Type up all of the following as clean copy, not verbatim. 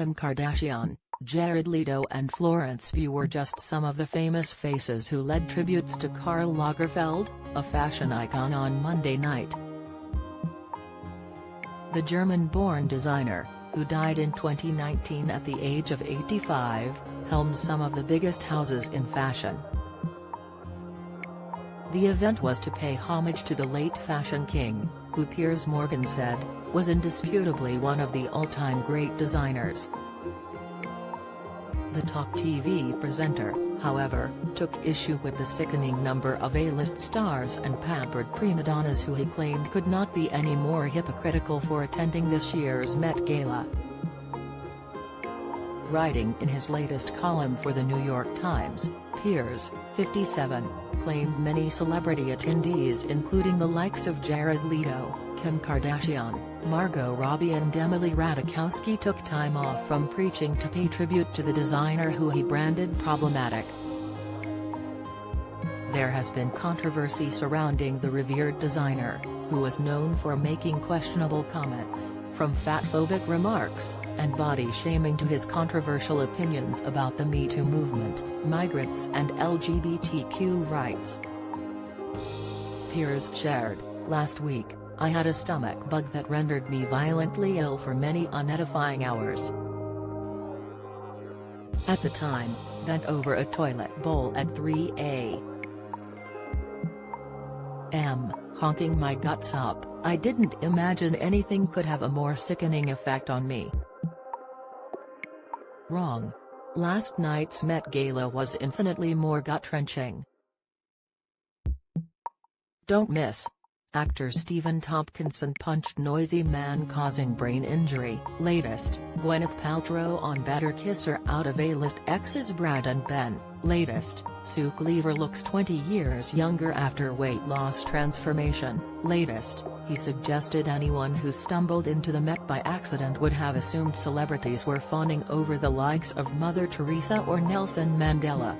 Kim Kardashian, Jared Leto and Florence Pugh were just some of the famous faces who led tributes to Karl Lagerfeld, a fashion icon on Monday night. The German-born designer, who died in 2019 at the age of 85, helmed some of the biggest houses in fashion. The event was to pay homage to the late fashion king, who Piers Morgan said, was indisputably one of the all-time great designers. The talk TV presenter, however, took issue with the sickening number of A-list stars and pampered prima donnas who he claimed could not be any more hypocritical for attending this year's Met Gala. Writing in his latest column for the New York Times, Piers, 57, claimed many celebrity attendees including the likes of Jared Leto, Kim Kardashian, Margot Robbie and Emily Ratajkowski took time off from preaching to pay tribute to the designer who he branded problematic. There has been controversy surrounding the revered designer, who was known for making questionable comments, from fatphobic remarks and body-shaming to his controversial opinions about the Me Too movement, migrants and LGBTQ rights. Piers shared, "Last week, I had a stomach bug that rendered me violently ill for many unedifying hours. At the time, bent over a toilet bowl at 3 a.m., honking my guts up, I didn't imagine anything could have a more sickening effect on me. Wrong. Last night's Met Gala was infinitely more gut-wrenching. Don't miss. Actor Stephen Tompkinson punched noisy man causing brain injury. Latest, Gwyneth Paltrow on Better Kiss Her out of A-list exes Brad and Ben. Latest, Sue Cleaver looks 20 years younger after weight loss transformation. Latest, he suggested anyone who stumbled into the Met by accident would have assumed celebrities were fawning over the likes of Mother Teresa or Nelson Mandela.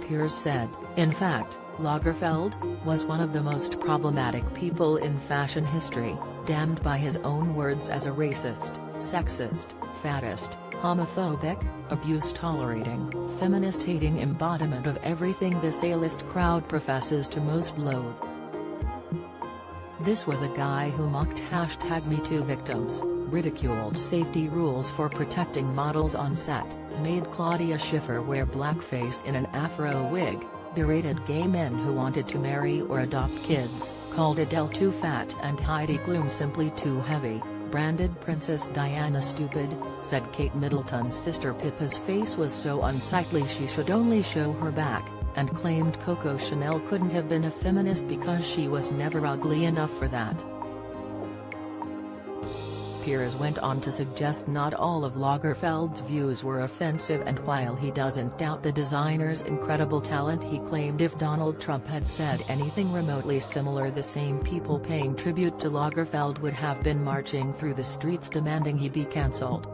Piers said, in fact, Lagerfeld was one of the most problematic people in fashion history, damned by his own words as a racist, sexist, fattist, homophobic, abuse-tolerating, feminist-hating embodiment of everything this A-list crowd professes to most loathe. This was a guy who mocked #MeToo victims, ridiculed safety rules for protecting models on set, made Claudia Schiffer wear blackface in an afro wig, berated gay men who wanted to marry or adopt kids, called Adele too fat and Heidi Klum simply too heavy, branded Princess Diana stupid, said Kate Middleton's sister Pippa's face was so unsightly she should only show her back, and claimed Coco Chanel couldn't have been a feminist because she was never ugly enough for that. Piers went on to suggest not all of Lagerfeld's views were offensive, and while he doesn't doubt the designer's incredible talent, he claimed if Donald Trump had said anything remotely similar, the same people paying tribute to Lagerfeld would have been marching through the streets demanding he be cancelled.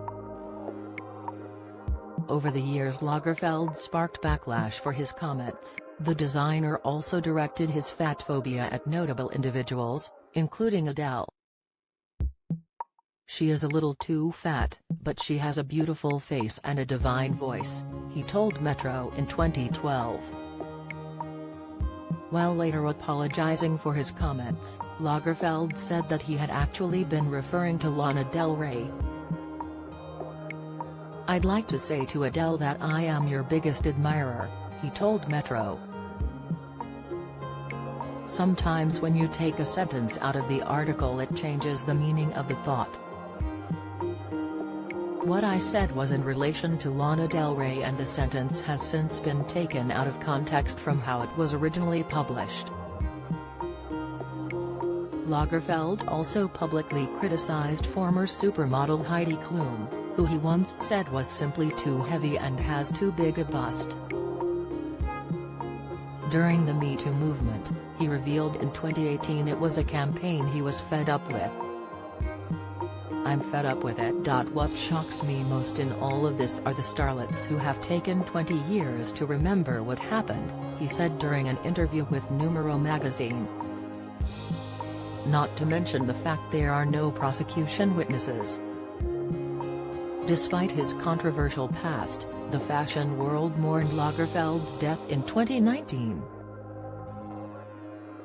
Over the years, Lagerfeld sparked backlash for his comments. The designer also directed his fat phobia at notable individuals, including Adele. She is a little too fat, but she has a beautiful face and a divine voice, he told Metro in 2012. While later apologizing for his comments, Lagerfeld said that he had actually been referring to Lana Del Rey. I'd like to say to Adele that I am your biggest admirer, he told Metro. Sometimes when you take a sentence out of the article it changes the meaning of the thought. What I said was in relation to Lana Del Rey, and the sentence has since been taken out of context from how it was originally published. Lagerfeld also publicly criticized former supermodel Heidi Klum, who he once said was simply too heavy and has too big a bust. During the Me Too movement, he revealed in 2018 it was a campaign he was fed up with. I'm fed up with it. What shocks me most in all of this are the starlets who have taken 20 years to remember what happened, he said during an interview with Numero magazine. Not to mention the fact there are no prosecution witnesses. Despite his controversial past, the fashion world mourned Lagerfeld's death in 2019.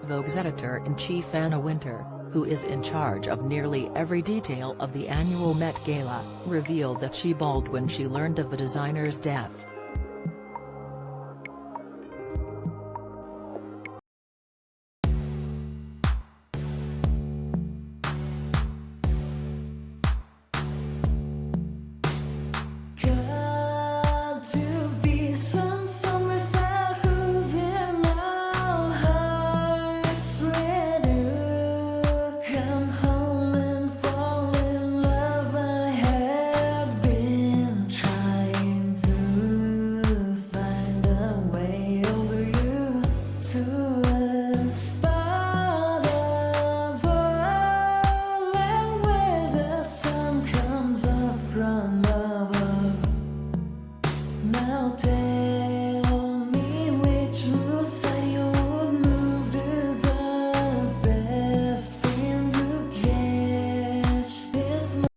Vogue's editor-in-chief Anna Wintour, who is in charge of nearly every detail of the annual Met Gala, revealed that she bawled when she learned of the designer's death. Got to be some summer sun who's in our hearts, ready to come home and fall in love. I have been trying to find a way over you to a spot of oil, and where the sun comes up from above. Now tell